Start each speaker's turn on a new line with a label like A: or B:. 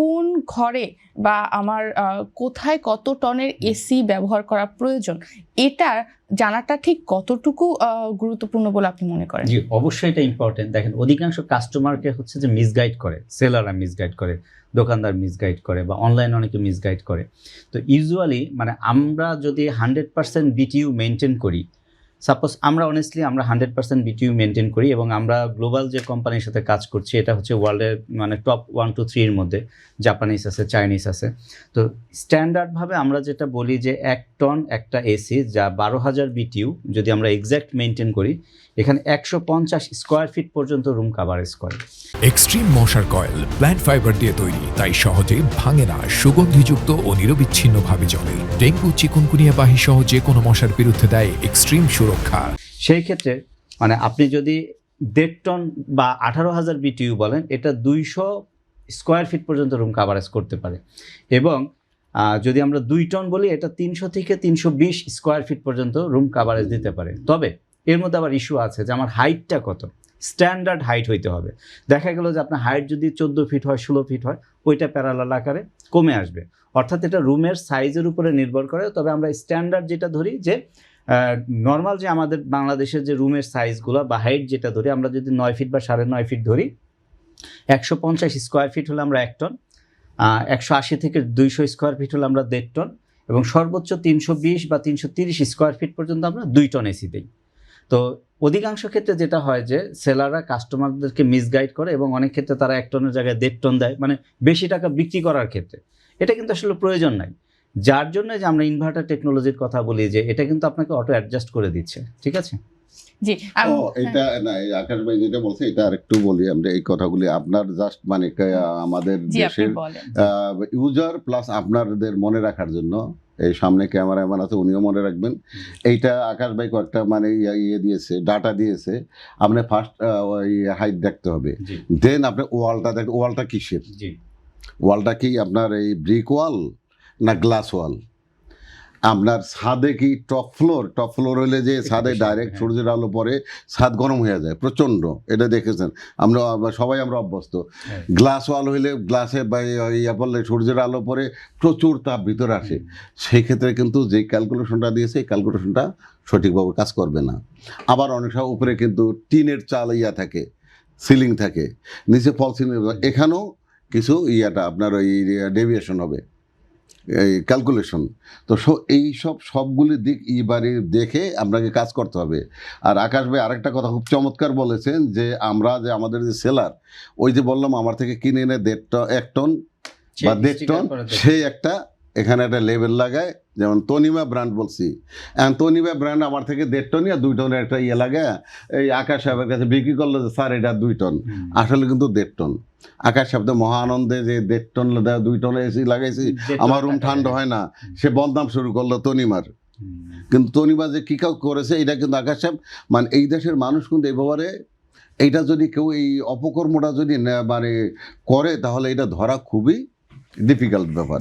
A: কোন ঘরে বা আমার কোথায় কত টনের এসি ব্যবহার করা প্রয়োজন, এটা জানাটা ঠিক কতটুকু গুরুত্বপূর্ণ বলে আপনি মনে করেন?
B: জি, অবশ্যই এটা ইম্পর্টেন্ট। দেখেন, অধিকাংশ কাস্টমারকে হচ্ছে যে মিসগাইড করে, সেলাররা মিসগাইড করে, দোকানদার মিসগাইড করে, বা অনলাইনে অনেকে মিসগাইড করে। তো ইউজুয়ালি মানে আমরা যদি 100% বিটিইউ মেনটেন করি, সাপোজ আমরা অনেস্টলি আমরা 100% বিটিইউ মেনটেন করি, এবং আমরা গ্লোবাল যে কোম্পানির সাথে কাজ করছি এটা হচ্ছে ওয়ার্ল্ডের মানে টপ 1 2 3 এর মধ্যে, জাপানিজ আছে, চাইনিজ আছে। তো স্ট্যান্ডার্ডভাবে আমরা যেটা বলি যে 1 টন একটা এসি যা 12,000 বিটিইউ যদি আমরা এক্স্যাক্ট মেনটেন করি, এখানে 150 স্কোয়ার ফিট পর্যন্ত রুম কাভারেজ করে।
C: এক্সট্রিম মশার কয়েল প্ল্যান্ট ফাইবার দিয়ে তৈরি, তাই সহজে ভাঙে না, সুগন্ধিযুক্ত ও নিরবিচ্ছিন্নভাবে জ্বলে। ডেঙ্গু, চিকুনগুনিয়া বাহি সহ যে কোনো মশার বিরুদ্ধে দেয় এক্সট্রিম সুরক্ষা।
B: সেই ক্ষেত্রে মানে আপনি যদি 1.5 টন বা 18,000 বিটিইউ বলেন, এটা 200 স্কোয়ার ফিট পর্যন্ত রুম কাভারেজ করতে পারে। এবং যদি আমরা 2 টন বলি, এটা 300 থেকে 320 স্কোয়ার ফিট পর্যন্ত রুম কাভারেজ দিতে পারে। তবে এর মধ্যে আবার ইস্যু আছে যে আমার হাইটটা কত, স্ট্যান্ডার্ড হাইট হইতে হবে। দেখা গেল যে আপনার হাইট যদি 14 ফিট হয়, 16 ফিট হয়, ওইটা প্যারালাল আকারে কমে আসবে। অর্থাৎ এটা রুমের সাইজের উপরে নির্ভর করে। তবে আমরা স্ট্যান্ডার্ড যেটা ধরি যে নর্মাল যে আমাদের বাংলাদেশের যে রুমের সাইজগুলো বা হাইট যেটা ধরি, আমরা যদি 9 ফিট বা 9.5 ফিট ধরি, 150 স্কোয়ার ফিট হলে আমরা 1 টন, 180 থেকে 200 স্কোয়ার ফিট হলে আমরা 1.5 টন, এবং সর্বোচ্চ 320 বা 330 স্কোয়ার ফিট পর্যন্ত আমরা 2 টন এসি দিই। তো অধিকাংশ ক্ষেত্রে যেটা হয় যে সেলাররা কাস্টমারদেরকে মিসগাইড করে, এবং অনেক ক্ষেত্রে তারা 1 টনের জায়গায় 1.5 টন দেয়, মানে বেশি টাকা বিক্রি করার ক্ষেত্রে। এটা কিন্তু আসলে প্রয়োজন নাই, যার জন্য যে আমরা ইনভার্টার টেকনোলজির কথা বলি যে এটা কিন্তু আপনাকে অটো অ্যাডজাস্ট করে দিচ্ছে। ঠিক আছে?
A: জি,
D: এটা না, আকাশ ভাই যেটা বলছে এটা আরেকটু বলি আমরা এই কথাগুলি। আপনার জাস্ট মানে আমাদের দেশের ইউজার প্লাস আপনাদের মনে রাখার জন্য, এই সামনে ক্যামেরাম্যান আছে, উনিও মনে রাখবেন। এইটা আকাশ ভাই কয়েকটা মানে ইয়ে দিয়েছে, ডাটা দিয়েছে। আপনি ফার্স্ট ওই হাইট দেখতে হবে, দেন আপনি ওয়ালটা দেখতে। ওয়ালটা কিসের? ওয়ালটা কি আপনার এই ব্রিক ওয়াল না গ্লাস ওয়াল? আপনার ছাদে কি টপ ফ্লোর হলে যে ছাদে ডাইরেক্ট সূর্যের আলো পরে ছাদ গরম হয়ে যায় প্রচণ্ড, এটা দেখেছেন আমরা সবাই, আমরা অভ্যস্ত। গ্লাস ওয়াল হইলে গ্লাসে বা ইয়া পড়লে সূর্যের আলো পরে প্রচুর তাপ ভিতরে আসে। সেই ক্ষেত্রে কিন্তু যে ক্যালকুলেশনটা দিয়েছে এই ক্যালকুলেশনটা সঠিকভাবে কাজ করবে না। আবার অনেক সময় উপরে কিন্তু টিনের চাল ইয়া থাকে, সিলিং থাকে, নিচে ফল সিলিং, এখানেও কিছু ইয়াটা আপনার ওই ডেভিয়েশন হবে, এই ক্যালকুলেশন। তো এই সবগুলি দিক এবারে দেখে আপনাকে কাজ করতে হবে। আর আকাশ ভাই আরেকটা কথা খুব চমৎকার বলেছেন যে আমরা যে আমাদের যে সেলার, ওই যে বললাম আমার থেকে কিনে এনে 1 টন বা 1.5 টন, সেই একটা এখানে একটা লেবেল লাগায়, যেমন তনিমা ব্র্যান্ড বলছি, তনিমা ব্র্যান্ড আমার থেকে 1.5 টন ইয়া 2 টনের একটা ইয়ে লাগায় এই আকাশ সাহেবের কাছে বিক্রি করলো যে স্যার এটা 2 টন, আসলে কিন্তু 1.5 টন। আকাশ সাহেব তো মহা আনন্দে যে 1.5 টন 2 টন এসি লাগাইছি, আমার রুম ঠান্ডা হয় না, সে বদনাম শুরু করলো তনিমার। কিন্তু তনিমা যে কী কাজ করেছে এটা কিন্তু আকাশ সাহেব মানে এই দেশের মানুষ কিন্তু এই ব্যাপারে, এইটা যদি কেউ এই অপকর্মটা যদি মানে করে, তাহলে এটা ধরা খুবই ডিফিকাল্ট ব্যাপার।